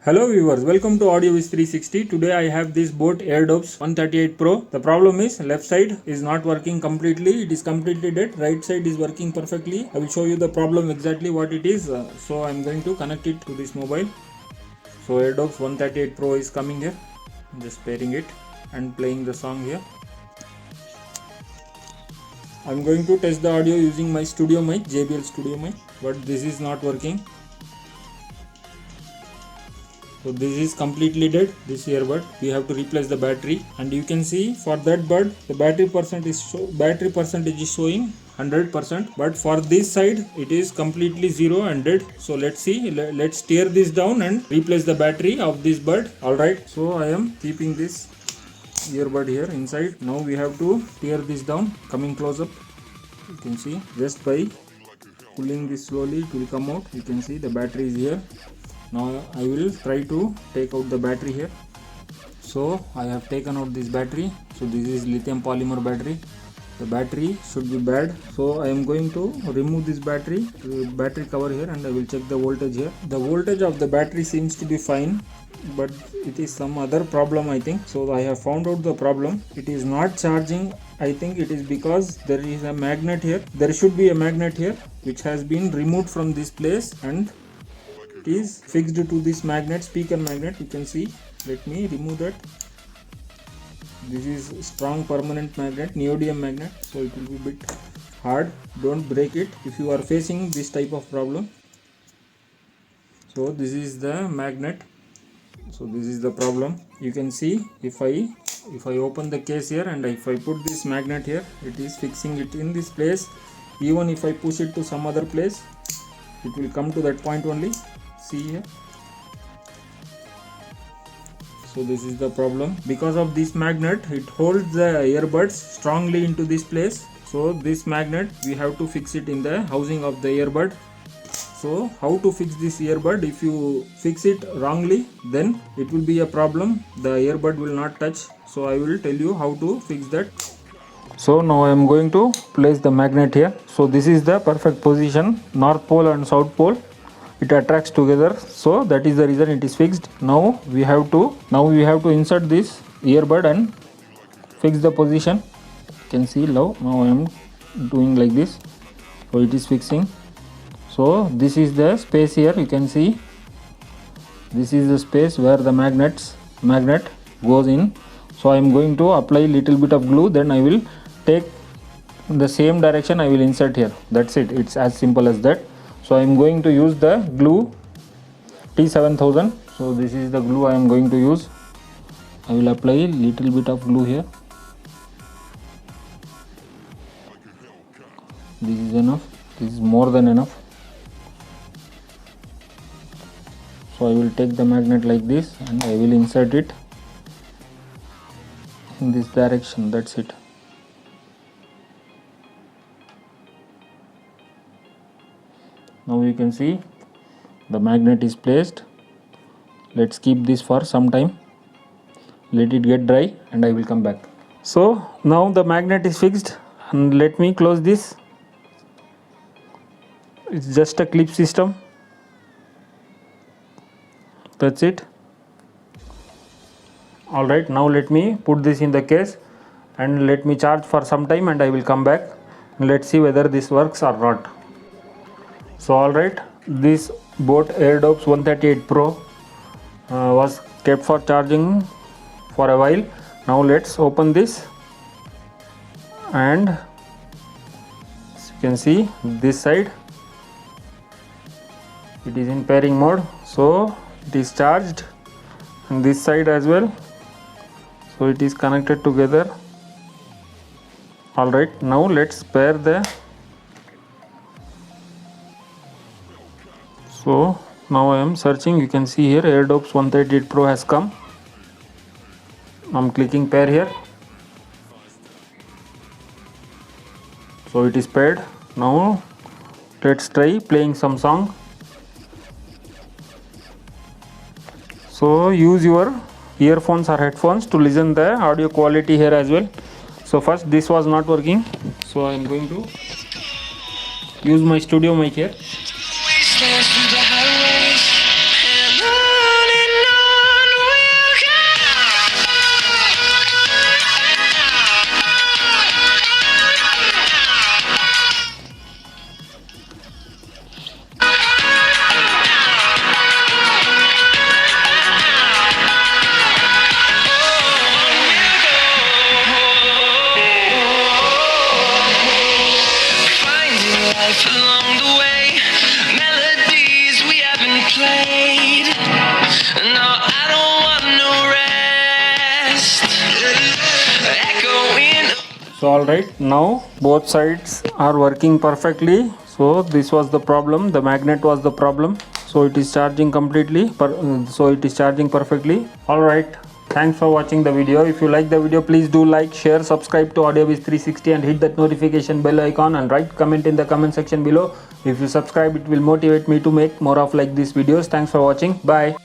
Hello viewers, welcome to AudioViz 360. Today I have this Boat Airdopes 138 Pro. The problem is left side is not working completely. It is completely dead. Right side is working perfectly. I will show you the problem exactly what it is. So I am going to connect it to this mobile. So Airdopes 138 Pro is coming here. I'm just pairing it and playing the song here. I am going to test the audio using my studio mic, JBL studio mic, but this is not working. So this is completely dead, this earbud. We have to replace the battery, and you can see for that bud the battery percentage is showing 100%, but for this side it is completely zero and dead. So let's see, let's tear this down and replace the battery of this bud. Alright, so I am keeping this earbud here inside. Now we have to tear this down. Coming close up, you can see just by pulling this slowly it will come out. You can see the battery is here. Now I will try to take out the battery here. So I have taken out this battery. So this is lithium polymer battery. The battery should be bad. So I am going to remove this battery cover here, and I will check the voltage here. The voltage of the battery seems to be fine, but it is some other problem, I think. So I have found out the problem. It is not charging. I think it is because there is a magnet here. There should be a magnet here which has been removed from this place, and it is fixed to this magnet, speaker magnet. You can see. Let me remove that. This is strong permanent magnet, neodymium magnet, so it will be a bit hard. Don't break it if you are facing this type of problem. So this is the magnet. So this is the problem. You can see if I open the case here and if I put this magnet here, it is fixing it in this place. Even if I push it to some other place, it will come to that point only. See here. So this is the problem. Because of this magnet, it holds the earbuds strongly into this place. So this magnet, we have to fix it in the housing of the earbud. So how to fix this earbud? If you fix it wrongly, then it will be a problem. The earbud will not touch. So I will tell you how to fix that. So now I am going to place the magnet here. So this is the perfect position, north pole and south pole. It attracts together, so that is the reason it is fixed. Now we have to insert this earbud and fix the position. You can see now I am doing like this. So it is fixing. So this is the space here. You can see this is the space where the magnet goes in. So I am going to apply little bit of glue, then I will take the same direction, I will insert here. That's it. It's as simple as that. So I am going to use the glue T7000. So this is the glue I am going to use. I will apply little bit of glue here. This is enough. This is more than enough. So I will take the magnet like this and I will insert it in this direction. That's it. Now you can see the magnet is placed. Let's keep this for some time. Let it get dry and I will come back. So now the magnet is fixed, and let me close this. It's just a clip system. That's it. Alright, now let me put this in the case and let me charge for some time and I will come back. Let's see whether this works or not. So alright, this Boat Airdopes 138 Pro was kept for charging for a while. Now let's open this, and as you can see this side it is in pairing mode, so it is charged, and this side as well, so it is connected together. Alright, now let's pair the. So now I am searching. You can see here Airdopes 138 Pro has come. I'm clicking pair here. So it is paired. Now let's try playing some song. So use your earphones or headphones to listen the audio quality here as well. So first this was not working. So I am going to use my studio mic here. Through the highways and running So alright, now both sides are working perfectly. So this was the problem, the magnet was the problem. So it is charging completely, so it is charging perfectly. Alright, thanks for watching the video. If you like the video, please do like, share, subscribe to Audiobiz 360 and hit that notification bell icon and write comment in the comment section below. If you subscribe, it will motivate me to make more of like these videos. Thanks for watching. Bye.